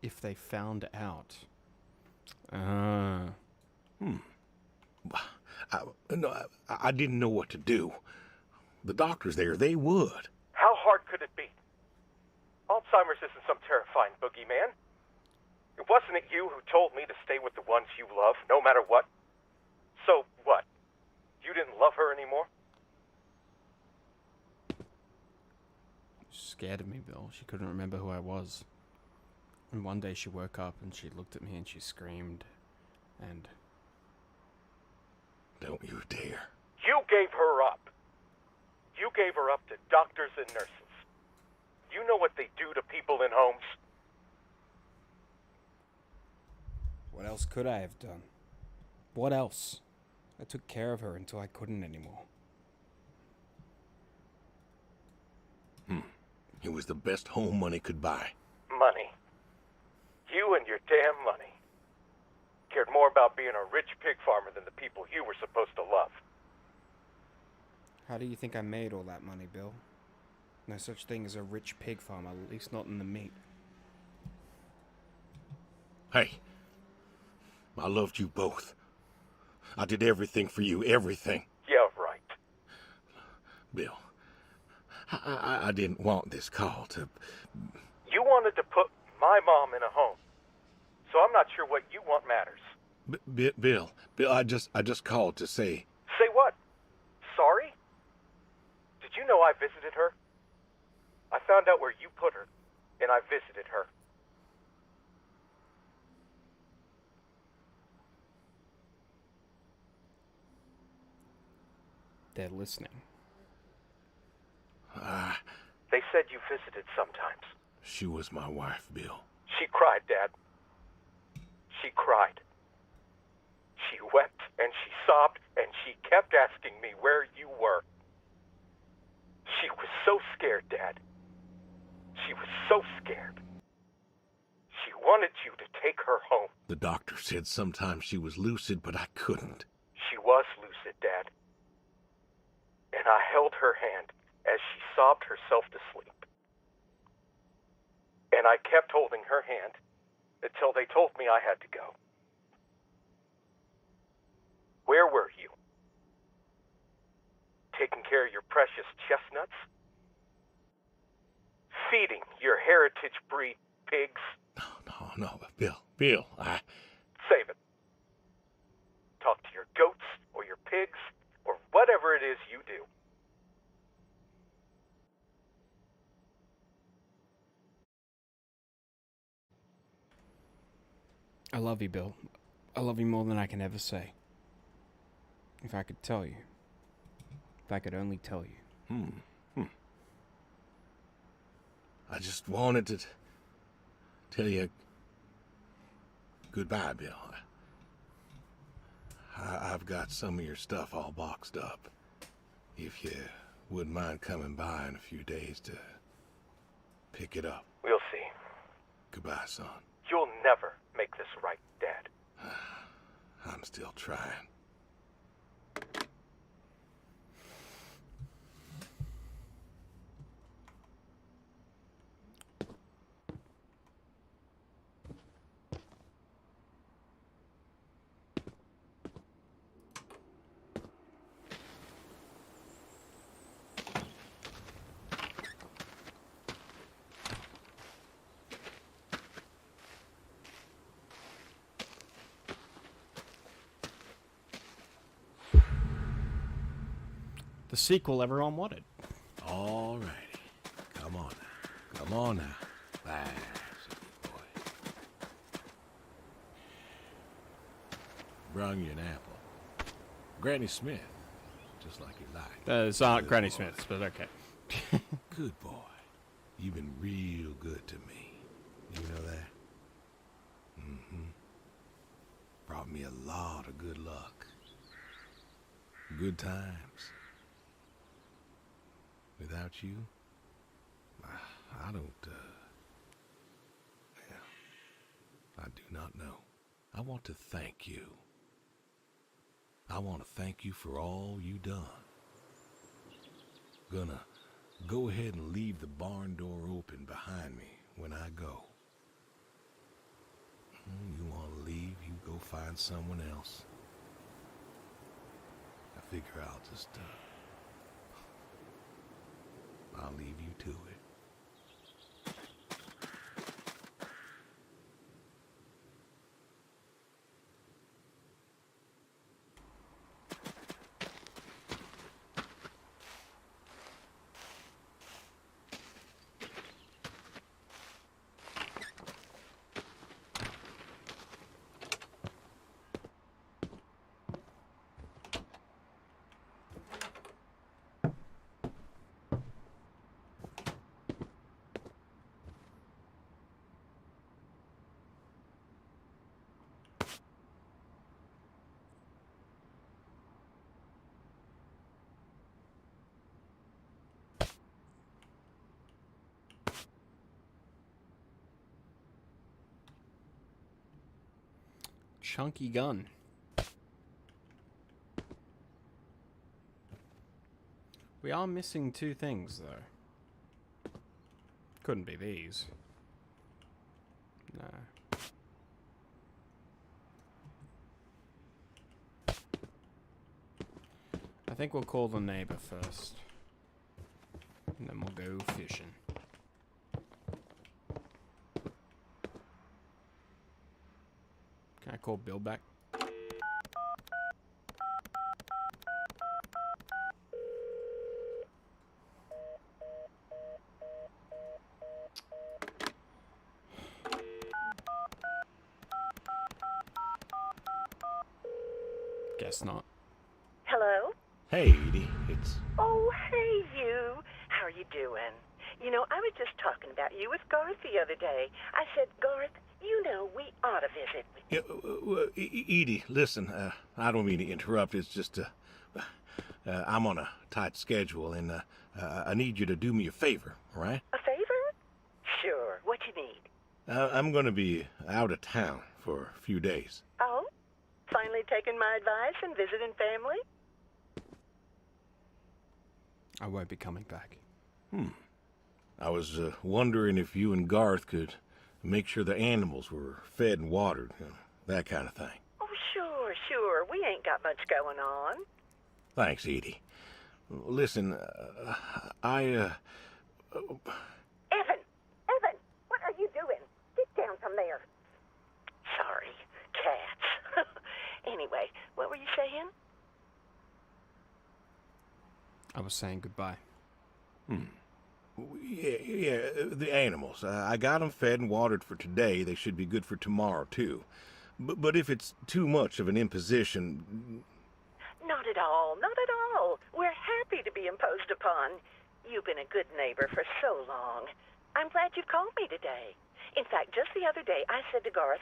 If they found out. I didn't know what to do. The doctors there, they would. How hard could it be? Alzheimer's isn't some terrifying boogeyman. It wasn't it you who told me to stay with the ones you love, no matter what? So what? You didn't love her anymore? She scared of me, Bill. She couldn't remember who I was. And one day she woke up and she looked at me and she screamed. And Don't you dare. You gave her up. You gave her up to doctors and nurses. You know what they do to people in homes. what else could I have done? What else? I took care of her until I couldn't anymore. It was the best home money could buy. Money. You and your damn money. Cared more about being a rich pig farmer than the people you were supposed to love. How do you think I made all that money, Bill? No such thing as a rich pig farmer, at least not in the meat. Hey, I loved you both. I did everything for you, everything. Yeah, right. Bill, I didn't want this call to... You wanted to put my mom in a home. So I'm not sure what you want matters. Bill, I just called to say... Say what? Sorry? Did you know I visited her? I found out where you put her, and I visited her. They're listening. They said you visited sometimes. She was my wife, Bill. She cried, Dad. She cried. She wept and she sobbed and she kept asking me where you were. She was so scared, Dad. She was so scared. She wanted you to take her home. The doctor said sometimes she was lucid, but I couldn't. She was lucid, Dad. And I held her hand as she sobbed herself to sleep. And I kept holding her hand until they told me I had to go. Where were you? Taking care of your precious chestnuts? Feeding your heritage breed pigs? No, Bill, I... Save it. Talk to your goats or your pigs or whatever it is you do. I love you, Bill. I love you more than I can ever say. If I could tell you. If I could only tell you. I just wanted to tell you goodbye, Bill. I've got some of your stuff all boxed up. If you wouldn't mind coming by in a few days to pick it up. We'll see. Goodbye, son. You'll never make this right, Dad. I'm still trying. The sequel everyone wanted. All righty. Come on now. That's Brung you an apple. Granny Smith, just like you like. It's not Good Granny boy. Smith's, but okay. Good boy. You've been real good to me. You know that? Mm-hmm. Brought me a lot of good luck. Good times. Without you, I don't, I do not know. I want to thank you. I want to thank you for all you done. Gonna go ahead and leave the barn door open behind me when I go. You want to leave, you go find someone else. I figure I'll just, I'll leave you to it. Chunky gun. We are missing two things, though. Couldn't be these. No. I think we'll call the neighbor first. And then we'll go fishing. Can I call Bill back? Guess not. Hello? Hey, Edie, it's... Oh, hey, you. How are you doing? You know, I was just talking about you with Garth the other day. I said, Garth, you know, we ought to visit. Edie, listen, I don't mean to interrupt. It's just, I'm on a tight schedule, and I need you to do me a favor, all right? A favor? Sure. What you need? I'm going to be out of town for a few days. Oh? Finally taking my advice and visiting family? I won't be coming back. I was wondering if you and Garth could make sure the animals were fed and watered, you know, that kind of thing. Oh, sure. We ain't got much going on. Thanks, Edie. Listen, Evan, what are you doing? Get down from there. Sorry, cats. Anyway, what were you saying? I was saying goodbye. Yeah, the animals. I got them fed and watered for today. They should be good for tomorrow, too. But if it's too much of an imposition... Not at all. We're happy to be imposed upon. You've been a good neighbor for so long. I'm glad you called me today. In fact, just the other day, I said to Garth,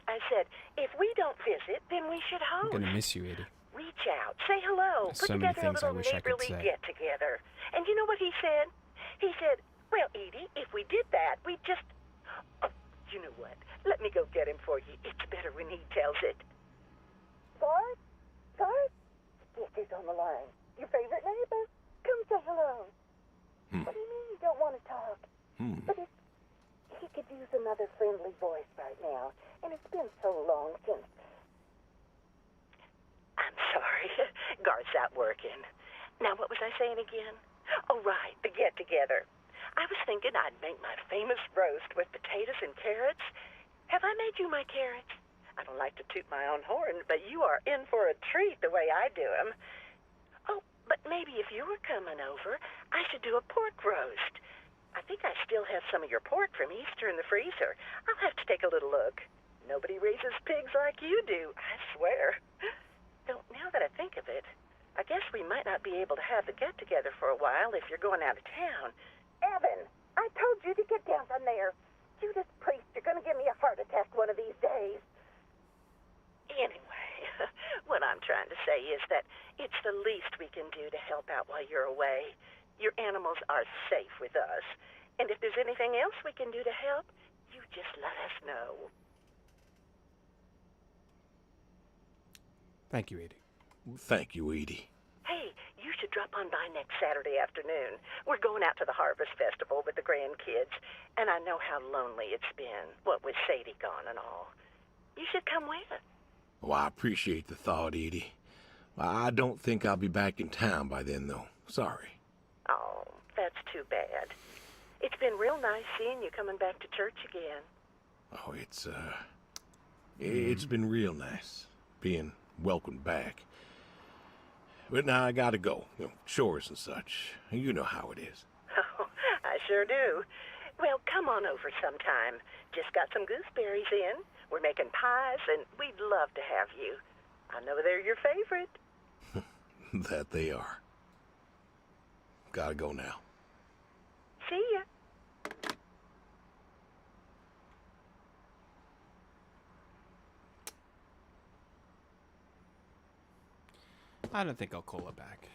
if we don't visit, then we should I'm host. gonna miss you, Eddie. Reach out, say hello, There's put so many together a things I little wish I could neighborly say. get-together. And you know what he said? He said, well, Edie, if we did that, we'd just... Oh, you know what? Let me go get him for you. It's better when he tells it. Garth? Yes, he's on the line. Your favorite neighbor? Come say hello. What do you mean you don't want to talk? But he could use another friendly voice right now. And it's been so long since... I'm sorry. Garth's out working. Now, what was I saying again? Oh, right, the get-together. I was thinking I'd make my famous roast with potatoes and carrots. Have I made you my carrots? I don't like to toot my own horn, but you are in for a treat the way I do them. Oh, but maybe if you were coming over, I should do a pork roast. I think I still have some of your pork from Easter in the freezer. I'll have to take a little look. Nobody raises pigs like you do, I swear. Though now that I think of it, I guess we might not be able to have the get-together for a while if you're going out of town. Evan, I told you to get down from there. Judas Priest, you're going to give me a heart attack one of these days. Anyway, what I'm trying to say is that it's the least we can do to help out while you're away. Your animals are safe with us. And if there's anything else we can do to help, you just let us know. Thank you, Edie. Thank you, Edie. Hey, you should drop on by next Saturday afternoon. We're going out to the Harvest Festival with the grandkids, and I know how lonely it's been, what with Sadie gone and all. You should come with. Oh, I appreciate the thought, Edie. I don't think I'll be back in town by then, though. Sorry. Oh, that's too bad. It's been real nice seeing you coming back to church again. Oh, it's been real nice being welcomed back. But now I gotta go. Chores and such. You know how it is. Oh, I sure do. Well, come on over sometime. Just got some gooseberries in. We're making pies, and we'd love to have you. I know they're your favorite. That they are. Gotta go now. See ya. I don't think I'll call her back.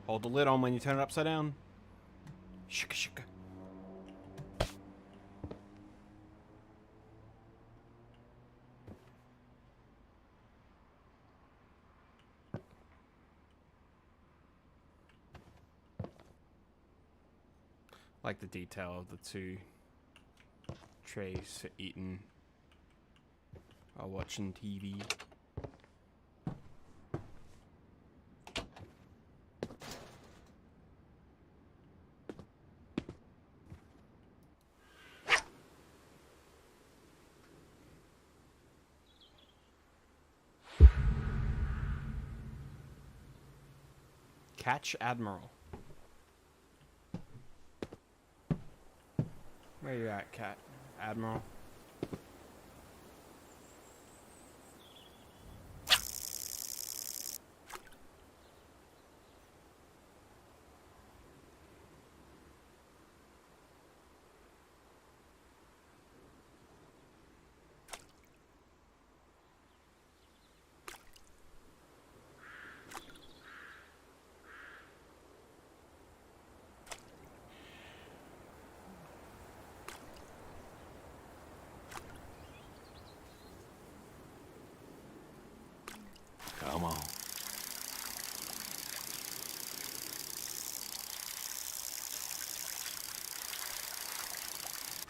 Hold the lid on when you turn it upside down. Shika shika. Like the detail of the two trays for eating while watching TV. Catch Admiral. Where you at, Cat? Admiral? Come on.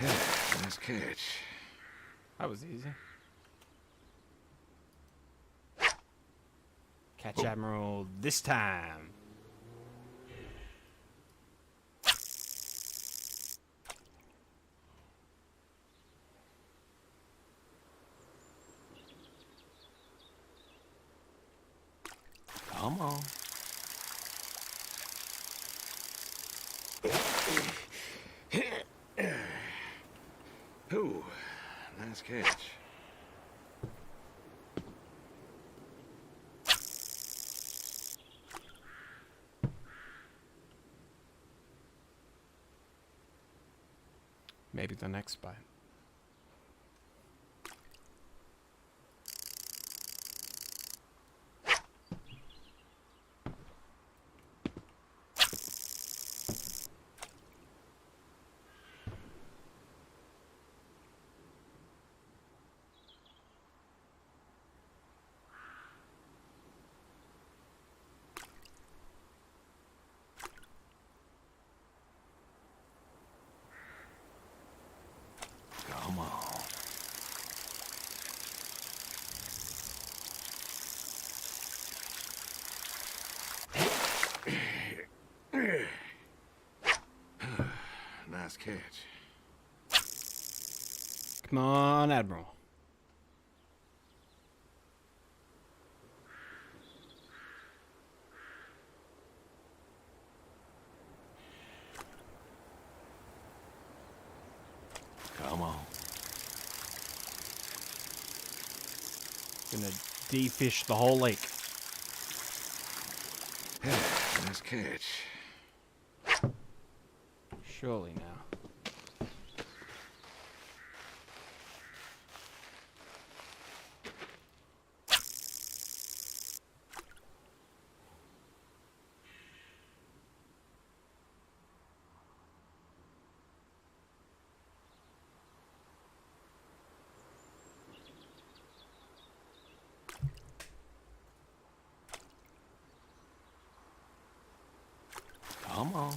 Nice catch. That was easy. Catch Admiral this time. Come on. Ooh, nice catch. Maybe the next bite. catch. Come on, Admiral. Come on. Gonna de-fish the whole lake. Nice catch. Surely now. Come on.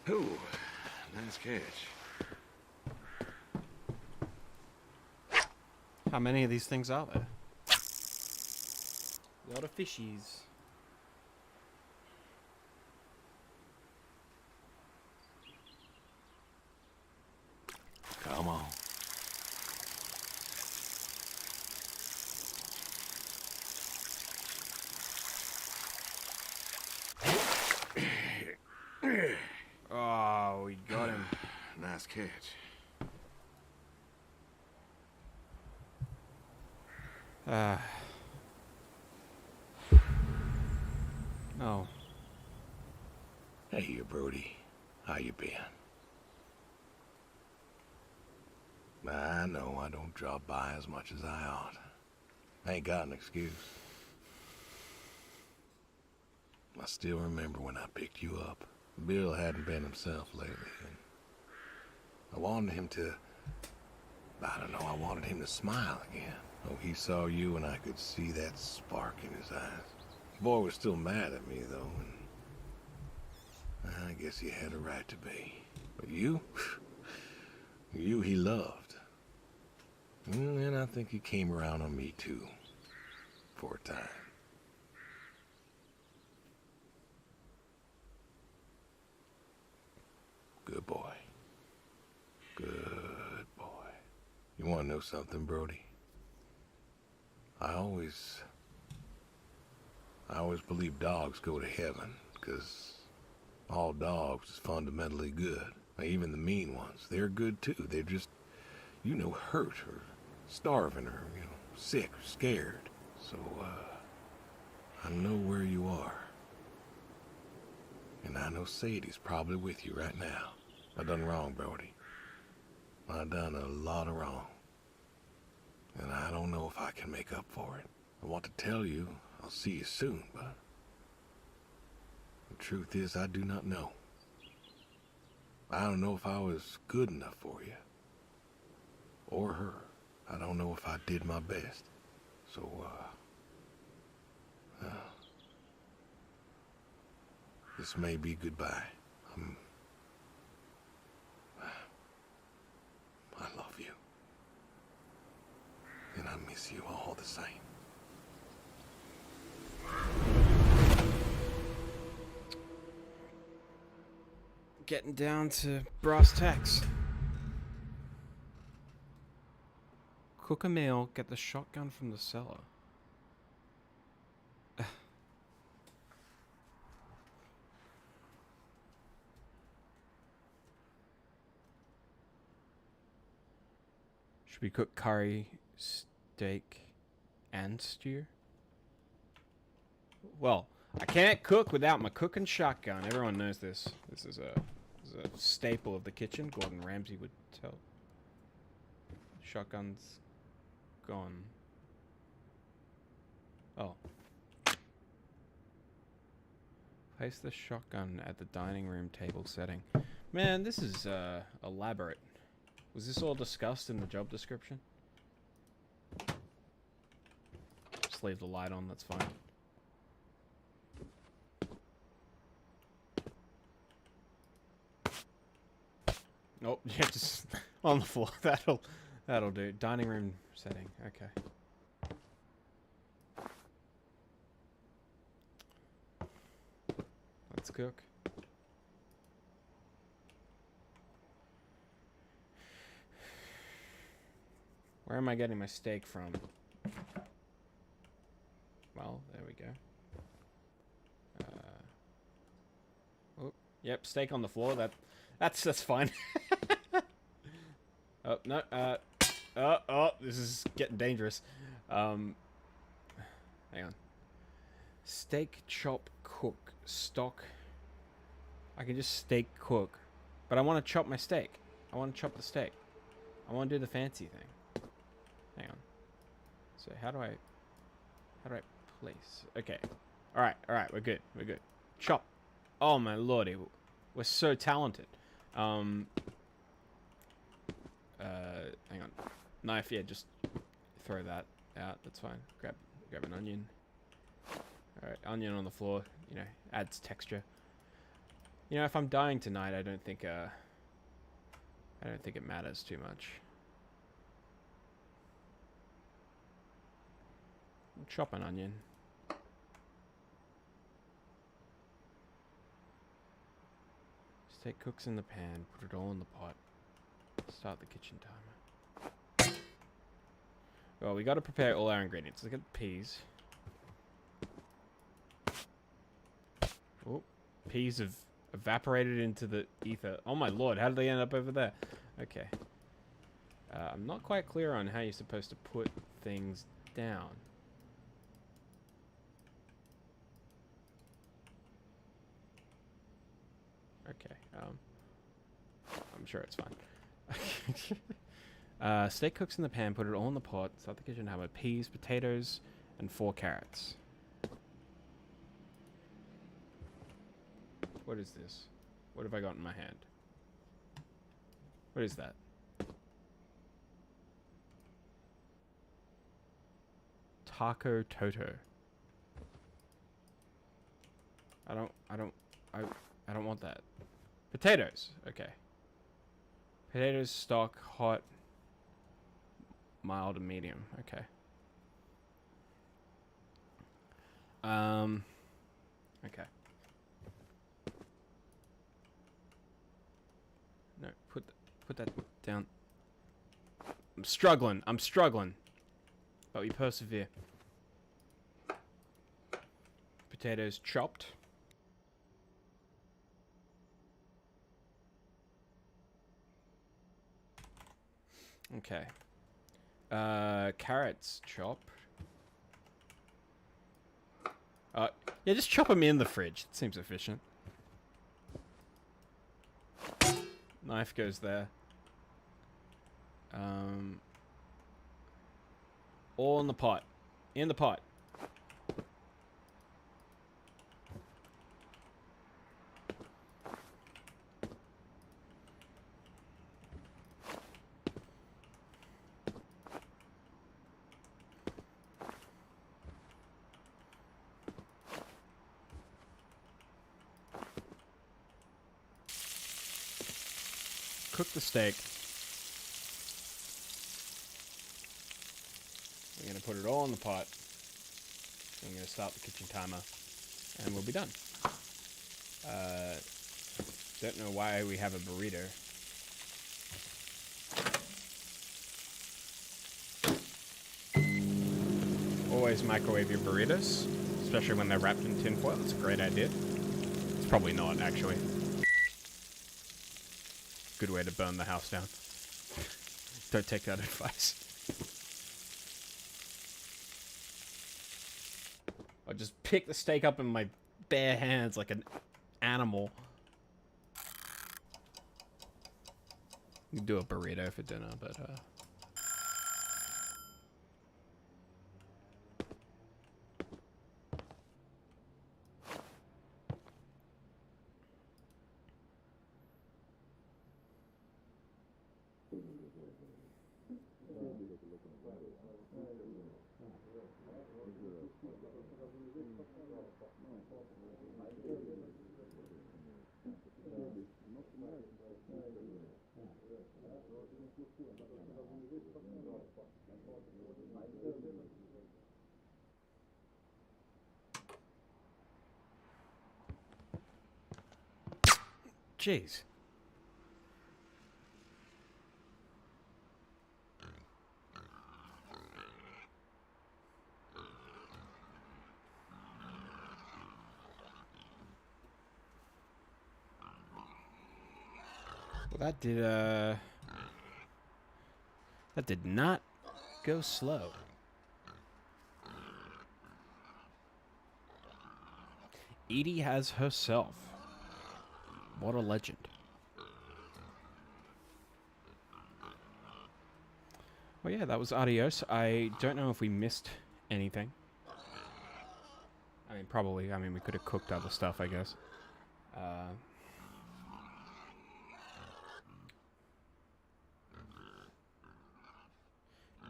Ooh, nice catch. How many of these things are there? A lot of fishies. Come on. Oh, we got him. Nice catch. Oh. Hey, Brody. How you been? I know I don't drop by as much as I ought. I ain't got an excuse. I still remember when I picked you up. Bill hadn't been himself lately, and I wanted him to... I don't know, I wanted him to smile again. Oh, he saw you and I could see that spark in his eyes. The boy was still mad at me, though, and I guess he had a right to be. But you? You he loved. And I think he came around on me, too. For a time. Good boy. Good boy. You want to know something, Brody? I always believe dogs go to heaven, because all dogs is fundamentally good. Even the mean ones, they're good too. They're just, hurt or starving or, sick or scared. So, I know where you are. And I know Sadie's probably with you right now. I done wrong, Brody. I done a lot of wrong. And I don't know if I can make up for it. I want to tell you I'll see you soon, but the truth is I do not know. I don't know if I was good enough for you. Or her. I don't know if I did my best. So, this may be goodbye. I love you. And I miss you all the same. Getting down to brass tacks. Cook a meal, get the shotgun from the cellar. Should we cook curry, steak, and stew? Well, I can't cook without my cooking shotgun. Everyone knows this. This is a staple of the kitchen. Gordon Ramsay would tell. Shotgun's gone. Oh. Place the shotgun at the dining room table setting. Man, this is elaborate. Was this all discussed in the job description? Just leave the light on, that's fine. Nope, yeah, just on the floor. That'll do. Dining room setting. Okay. Let's cook. Where am I getting my steak from? Well, there we go. Oh, yep, steak on the floor. That's fine. Oh no. This is getting dangerous. Hang on. Steak, chop, cook, stock. I can just steak cook, but I want to chop my steak. I want to chop the steak. I want to do the fancy thing. Hang on. So how do I place? Okay. All right. We're good. Chop. Oh my lordy, we're so talented. Hang on. Knife. Yeah, just throw that out. That's fine. Grab an onion. All right, onion on the floor. You know, adds texture. You know, if I'm dying tonight, I don't think it matters too much. Chop an onion. Steak cooks in the pan. Put it all in the pot. Start the kitchen timer. Well, we got to prepare all our ingredients. Look at peas. Oh, peas have evaporated into the ether. Oh my lord, how did they end up over there? Okay. I'm not quite clear on how you're supposed to put things down. Okay, I'm sure it's fine. Steak cooks in the pan, put it all in the pot, start the kitchen timer. Peas, potatoes, and 4 carrots. What is this? What have I got in my hand? What is that? Taco Toto. I don't want that. Potatoes. Okay. Potatoes, stock, hot, mild, and medium. Okay. Okay. No, put that down. I'm struggling. But we persevere. Potatoes chopped. Okay. Carrots chopped. Yeah, just chop them in the fridge. It seems efficient. Knife goes there. All in the pot. In the pot. Cook the steak. We're going to put it all in the pot. I'm going to start the kitchen timer. And we'll be done. Don't know why we have a burrito. Always microwave your burritos. Especially when they're wrapped in tin foil. That's a great idea. It's probably not, actually. Good way to burn the house down. Don't take that advice. I'll just pick the steak up in my bare hands like an animal. You can do a burrito for dinner, but Jeez. Well, that did not go slow. Edie has herself. What a legend. Well, yeah, that was Adios. I don't know if we missed anything. I mean, probably. I mean, we could have cooked other stuff, I guess.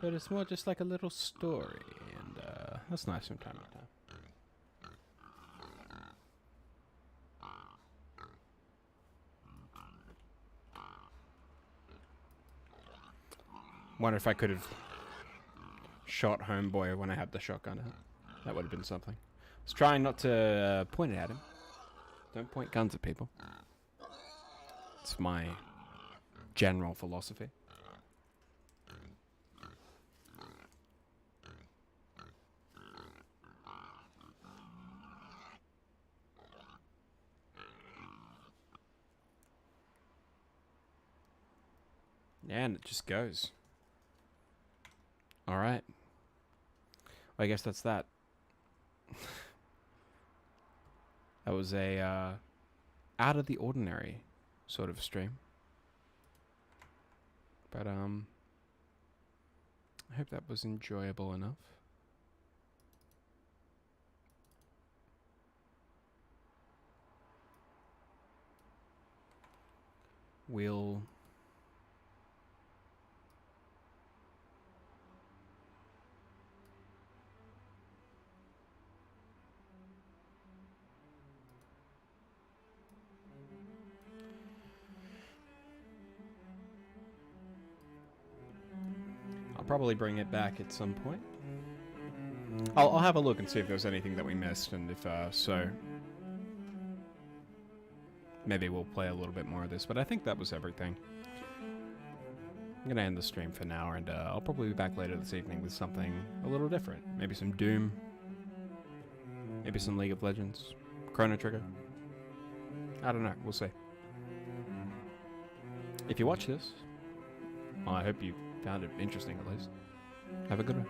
But it's more just like a little story, and that's nice from time to time. Wonder if I could have shot Homeboy when I had the shotgun out. That would have been something. I was trying not to point it at him. Don't point guns at people. It's my general philosophy. Yeah, and it just goes. Alright. Well, I guess that's that. That was a out of the ordinary sort of stream. But I hope that was enjoyable enough. We'll probably bring it back at some point. I'll have a look and see if there's anything that we missed, and if so, maybe we'll play a little bit more of this, but I think that was everything. I'm gonna end the stream for now, and I'll probably be back later this evening with something a little different. Maybe some Doom, maybe some League of Legends, Chrono Trigger. I don't know, we'll see. If you watch this, well, I hope you found it interesting at least. Have a good one.